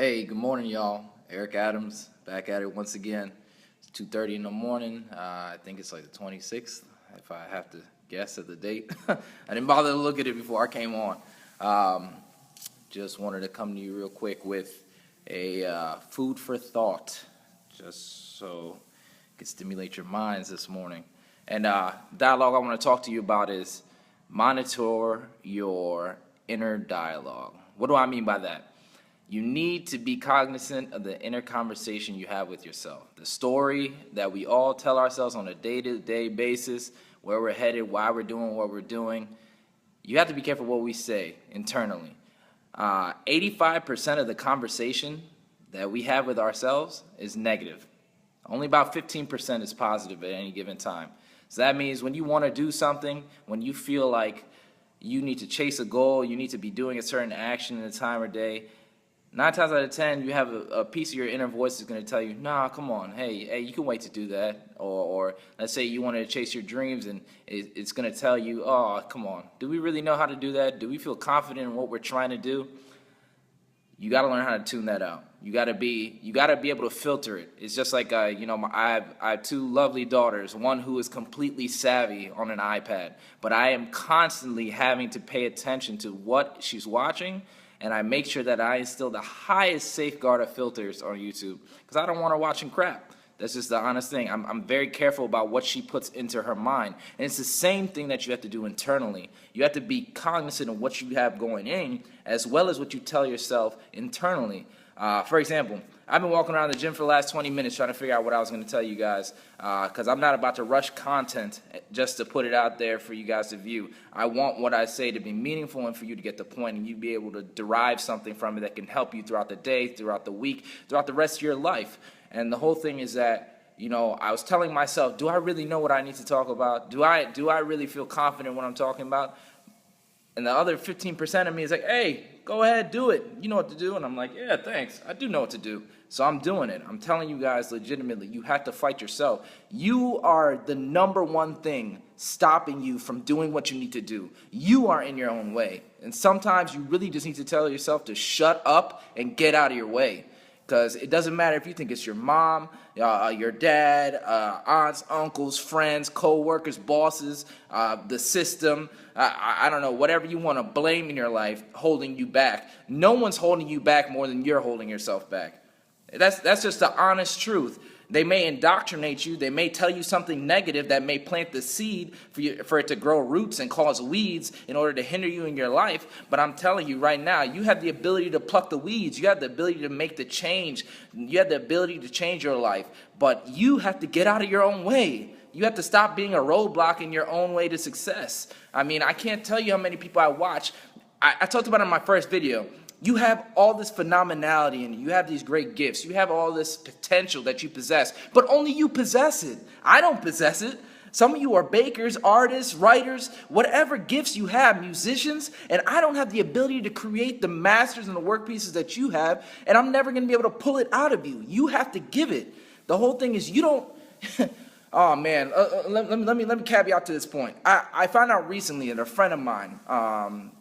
Hey, good morning, y'all. Eric Adams back at it once again. It's 2:30 in the morning. I think it's like the 26th, if I have to guess at the date. I didn't bother to look at it before I came on. Just wanted to come to you real quick with a food for thought, just so it can stimulate your minds this morning. And dialogue I want to talk to you about is monitor your inner dialogue. What do I mean by that? You need to be cognizant of the inner conversation you have with yourself. The story that we all tell ourselves on a day-to-day basis, where we're headed, why we're doing what we're doing. You have to be careful what we say internally. 85% of the conversation that we have with ourselves is negative. Only about 15% is positive at any given time. So that means when you want to do something, when you feel like you need to chase a goal, you need to be doing a certain action in a time or day, 9 times out of 10, you have a piece of your inner voice that's going to tell you, nah, come on, hey, you can wait to do that. Or let's say you want to chase your dreams, and it's going to tell you, oh, come on, do we really know how to do that? Do we feel confident in what we're trying to do? You got to learn how to tune that out. You got to be able to filter it. It's just like, I have 2 lovely daughters, one who is completely savvy on an iPad, but I am constantly having to pay attention to what she's watching. And I make sure that I instill the highest safeguard of filters on YouTube because I don't want her watching crap. That's just the honest thing. I'm very careful about what she puts into her mind. And it's the same thing that you have to do internally. You have to be cognizant of what you have going in as well as what you tell yourself internally. For example, I've been walking around the gym for the last 20 minutes trying to figure out what I was going to tell you guys because I'm not about to rush content just to put it out there for you guys to view. I want what I say to be meaningful and for you to get the point and you be able to derive something from it that can help you throughout the day, throughout the week, throughout the rest of your life. And the whole thing is that, I was telling myself, do I really know what I need to talk about? Do I really feel confident in what I'm talking about? And the other 15% of me is like, hey, go ahead, do it. You know what to do. And I'm like, yeah, thanks. I do know what to do. So I'm doing it. I'm telling you guys legitimately, you have to fight yourself. You are the number one thing stopping you from doing what you need to do. You are in your own way. And sometimes you really just need to tell yourself to shut up and get out of your way. Because it doesn't matter if you think it's your mom, your dad, aunts, uncles, friends, co-workers, bosses, the system, I don't know, whatever you want to blame in your life holding you back. No one's holding you back more than you're holding yourself back. That's just the honest truth. They may indoctrinate you. They may tell you something negative that may plant the seed for it to grow roots and cause weeds in order to hinder you in your life. But I'm telling you right now, you have the ability to pluck the weeds. You have the ability to make the change. You have the ability to change your life. But you have to get out of your own way. You have to stop being a roadblock in your own way to success. I mean, I can't tell you how many people I watch. I talked about it in my first video. You have all this phenomenality and you have these great gifts. You have all this potential that you possess, but only you possess it. I don't possess it. Some of you are bakers, artists, writers, whatever gifts you have, musicians, and I don't have the ability to create the masters and the work pieces that you have, and I'm never going to be able to pull it out of you. You have to give it. The whole thing is you don't... Oh man, let me caveat to this point. I found out recently that a friend of mine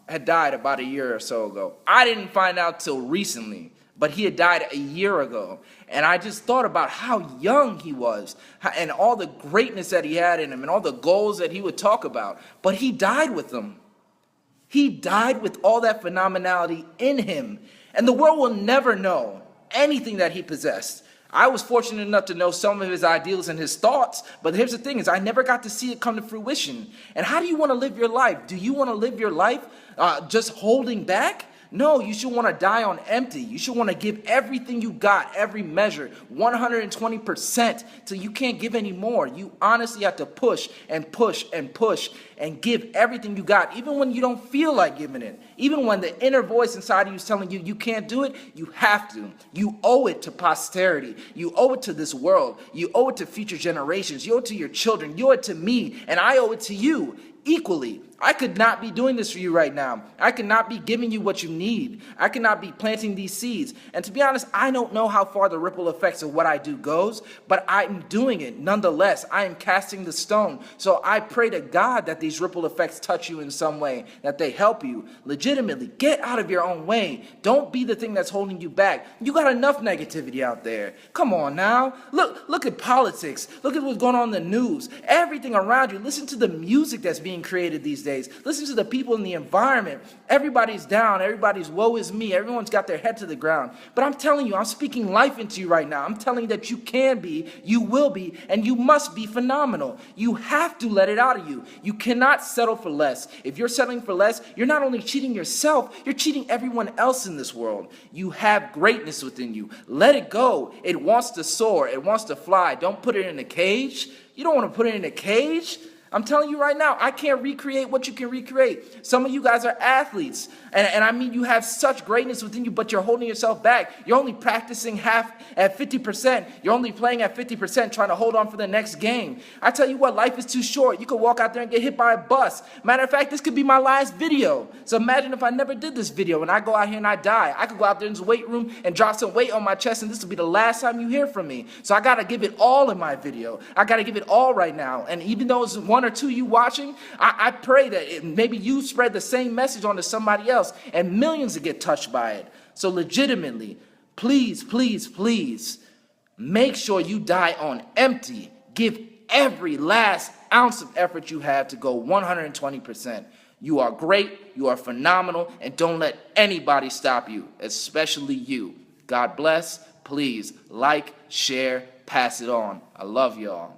had died about a year or so ago. I didn't find out till recently, but he had died a year ago. And I just thought about how young he was and all the greatness that he had in him and all the goals that he would talk about. But he died with them. He died with all that phenomenality in him. And the world will never know anything that he possessed. I was fortunate enough to know some of his ideals and his thoughts, but here's the thing is I never got to see it come to fruition. And how do you want to live your life? Do you want to live your life just holding back? No, you should want to die on empty. You should want to give everything you got, every measure, 120% till you can't give any more. You honestly have to push and push and push and give everything you got, even when you don't feel like giving it. Even when the inner voice inside of you is telling you you can't do it, you have to. You owe it to posterity. You owe it to this world. You owe it to future generations. You owe it to your children. You owe it to me, and I owe it to you equally. I could not be doing this for you right now. I could not be giving you what you need. I could not be planting these seeds. And to be honest, I don't know how far the ripple effects of what I do goes, but I'm doing it nonetheless. I am casting the stone. So I pray to God that these ripple effects touch you in some way, that they help you. Legitimately, get out of your own way. Don't be the thing that's holding you back. You got enough negativity out there. Come on now. Look at politics. Look at what's going on in the news. Everything around you. Listen to the music that's being created these days. Listen to the people in the environment. Everybody's down. Everybody's woe is me. Everyone's got their head to the ground. But I'm telling you, I'm speaking life into you right now. I'm telling you that you can be, you will be, and you must be phenomenal. You have to let it out of you. You cannot settle for less. If you're settling for less, you're not only cheating yourself, you're cheating everyone else in this world. You have greatness within you. Let it go. It wants to soar. It wants to fly. Don't put it in a cage. You don't want to put it in a cage. I'm telling you right now, I can't recreate what you can recreate. Some of you guys are athletes, and I mean, you have such greatness within you, but you're holding yourself back. You're only practicing half at 50%. You're only playing at 50%, trying to hold on for the next game. I tell you what, life is too short. You could walk out there and get hit by a bus. Matter of fact, this could be my last video. So imagine if I never did this video, and I go out here and I die. I could go out there in this weight room and drop some weight on my chest, and this will be the last time you hear from me. So I got to give it all in my video. I got to give it all right now. And even though it's one or two you watching, I pray that maybe you spread the same message on to somebody else and millions will get touched by it. So legitimately, please, please, please make sure you die on empty. Give every last ounce of effort you have to go 120%. You are great, you are phenomenal, and don't let anybody stop you, especially you. God bless. Please like, share, pass it on. I love y'all.